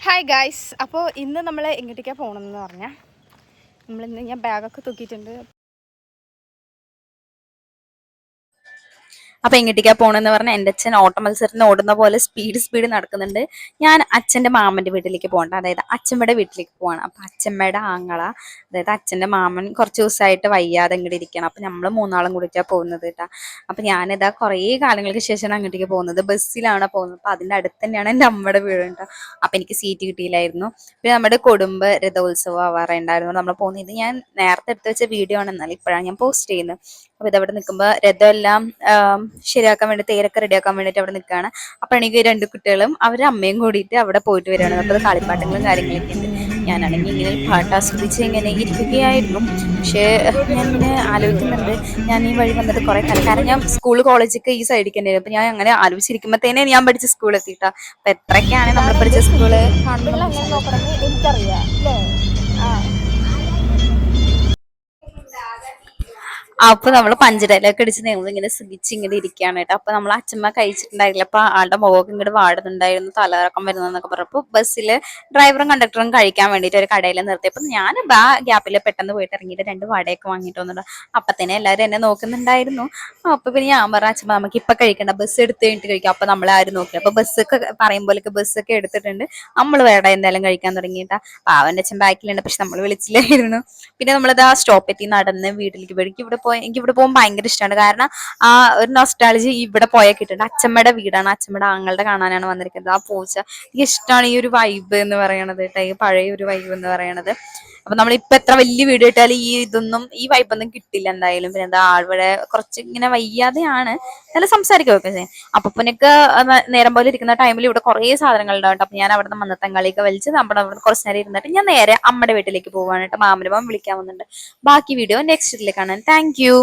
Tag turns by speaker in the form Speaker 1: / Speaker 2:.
Speaker 1: Hi guys, അപ്പോൾ ഇന്ന് നമ്മൾ എങ്ങോട്ടേക്കാണ് പോകണമെന്ന് പറഞ്ഞാൽ നമ്മളിന്ന് ഞാൻ ബാഗൊക്കെ തൂക്കിയിട്ടുണ്ട്.
Speaker 2: അപ്പൊ എങ്ങോട്ടേക്കാ പോണെന്ന് പറഞ്ഞാൽ എൻ്റെ അച്ഛൻ ഓട്ട മത്സരത്തിന് ഓടുന്ന പോലെ സ്പീഡ് നടക്കുന്നുണ്ട്. ഞാൻ അച്ഛൻ്റെ മാമൻ്റെ വീട്ടിലേക്ക് പോകണ്ട, അതായത് അച്ഛമ്മയുടെ വീട്ടിലേക്ക് പോവാണ്. അപ്പൊ അച്ഛമ്മയുടെ ആങ്ങള, അതായത് അച്ഛൻ്റെ മാമൻ കുറച്ച് ദിവസമായിട്ട് വയ്യാതെ ഇങ്ങോട്ട് ഇരിക്കണം. അപ്പൊ നമ്മൾ മൂന്നാളും കൂടിയിട്ടാണ് പോകുന്നത് കേട്ടോ. അപ്പൊ ഞാനിതാ കുറേ കാലങ്ങൾക്ക് ശേഷമാണ് അങ്ങോട്ടേക്ക് പോകുന്നത്. ബസ്സിലാണ് പോകുന്നത്. അപ്പൊ അതിൻ്റെ അടുത്ത് തന്നെയാണ് എൻ്റെ അമ്മയുടെ വീട് കേട്ടോ. അപ്പൊ എനിക്ക് സീറ്റ് കിട്ടിയില്ലായിരുന്നു. പിന്നെ നമ്മുടെ കുടുംബ രഥോത്സവം ആവാറുണ്ടായിരുന്നു. നമ്മൾ പോകുന്നത്, ഇത് ഞാൻ നേരത്തെ എടുത്ത് വെച്ച വീഡിയോ ആണ്, എന്നാൽ ഇപ്പോഴാണ് ഞാൻ പോസ്റ്റ് ചെയ്യുന്നത്. അപ്പൊ ഇതവിടെ നിൽക്കുമ്പോൾ രഥം എല്ലാം ശരിയാക്കാൻ വേണ്ടി, തേരൊക്കെ റെഡിയാക്കാൻ വേണ്ടിയിട്ട് അവിടെ നിൽക്കുകയാണ്. അപ്പൊ എനിക്ക് രണ്ട് കുട്ടികളും അവരുടെ അമ്മയും കൂടിയിട്ട് അവിടെ പോയിട്ട് വരികയാണ്. അപ്പോൾ കളിപ്പാട്ടങ്ങളും കാര്യങ്ങളൊക്കെ ഉണ്ട്. ഞാനാണെങ്കിൽ ഇങ്ങനെ പാട്ട് ആസ്വദിച്ച് ഇങ്ങനെ ഇരിക്കുകയായിരുന്നു. പക്ഷേ ഞാൻ ഇങ്ങനെ ആലോചിക്കുന്നുണ്ട്, ഞാൻ ഈ വഴി വന്നിട്ട് കുറെ കാലം, കാരണം ഞാൻ സ്കൂൾ കോളേജൊക്കെ ഈ സൈഡിൽ തന്നെ. അപ്പൊ ഞാൻ അങ്ങനെ ആലോചിച്ചിരിക്കുമ്പോഴത്തേനെ ഞാൻ പഠിച്ച സ്കൂൾ എത്തിയിട്ടാ. അപ്പൊ എത്രയൊക്കെയാണ് നമ്മൾ പഠിച്ച സ്കൂള്
Speaker 1: എനിക്കറിയാം അല്ലേ?
Speaker 2: അപ്പൊ നമ്മള് പഞ്ചടയിലൊക്കെ അടിച്ച് ഞങ്ങൾ ഇങ്ങനെ സുഖിച്ച് ഇങ്ങനെ ഇരിക്കുകയാണ് കേട്ടോ. അപ്പൊ നമ്മൾ അച്ഛമ്മ കഴിച്ചിട്ടുണ്ടായില്ല. അപ്പൊ ആളുടെ മുഖമൊക്കെ ഇങ്ങോട്ട് വാടുന്നുണ്ടായിരുന്നു, തലകറക്കം വരുന്നതെന്നൊക്കെ പറഞ്ഞപ്പോ ബസ്സില് ഡ്രൈവറും കണ്ടക്ടറും കഴിക്കാൻ വേണ്ടിയിട്ട് ഒരു കടയിൽ നിർത്തിയപ്പോൾ ഞാൻ ആ ഗ്യാപ്പിൽ പെട്ടെന്ന് പോയിട്ട് ഇറങ്ങിയിട്ട് രണ്ട് വടയൊക്കെ വാങ്ങിയിട്ട് വന്നിട്ട് അപ്പൊ തന്നെ എല്ലാവരും എന്നെ നോക്കുന്നുണ്ടായിരുന്നു. അപ്പൊ പിന്നെ ഞാൻ പറഞ്ഞ അച്ഛമ്മ നമുക്ക് ഇപ്പൊ കഴിക്കണ്ട, ബസ് എടുത്ത് കഴിഞ്ഞിട്ട് കഴിക്കാം. അപ്പൊ നമ്മളെ ആരും നോക്കില്ല. അപ്പൊ ബസ്സൊക്കെ പറയും പോലെയൊക്കെ ബസ്സൊക്കെ എടുത്തിട്ടുണ്ട്. നമ്മൾ വേണ്ട എന്തായാലും കഴിക്കാൻ തുടങ്ങിയിട്ടാ. അവന്റെ അച്ഛൻ ബാക്കിലുണ്ട്, പക്ഷെ നമ്മൾ വിളിച്ചില്ലായിരുന്നു. പിന്നെ നമ്മളത് ആ സ്റ്റോപ്പ് എത്തി നടന്ന് വീട്ടിലേക്ക് പോയി. എനിക്ക് ഇവിടെ പോകാൻ ഭയങ്കര ഇഷ്ടമാണ്. കാരണം ആ ഒരു നൊസ്റ്റാൾജി ഇവിടെ പോയാൽ കിട്ടുന്നുണ്ട്. അച്ഛമ്മയുടെ വീടാണ്, അച്ഛമ്മയുടെ ആങ്ങളുടെ കാണാനാണ് വന്നിരിക്കുന്നത്. ആ പൂച്ച എനിക്ക് ഇഷ്ടമാണ്. ഈ ഒരു വൈബ് എന്ന് പറയണത് കേട്ടോ, ഈ പഴയ ഒരു വൈബ് എന്ന് പറയണത്. അപ്പൊ നമ്മളിപ്പോ എത്ര വലിയ വീട് ഇട്ടാലും ഈ വൈബൊന്നും കിട്ടില്ല എന്തായാലും. പിന്നെ എന്താ ആൾവിടെ കുറച്ച് ഇങ്ങനെ വയ്യാതെയാണ്, നല്ല സംസാരിക്കുകയൊക്കെ ചെയ്യും. അപ്പൊ പിന്നൊക്കെ നേരം പോലെ ഇരിക്കുന്ന ടൈമിൽ ഇവിടെ കുറേ സാധനങ്ങൾ ഉണ്ടാവും. അപ്പൊ ഞാൻ അവിടെ നിന്ന് മന്നത്തങ്കളിയൊക്കെ വലിച്ച് നമ്മുടെ അവിടെ കുറച്ച് നേരം ഇരുന്നിട്ട് ഞാൻ നേരെ അമ്മയുടെ വീട്ടിലേക്ക് പോവാണ് കേട്ടോ. മാമനും വിളിക്കാൻ വന്നിട്ടുണ്ട്. ബാക്കി വീഡിയോ നെക്സ്റ്റ് കാണാൻ. Thank you.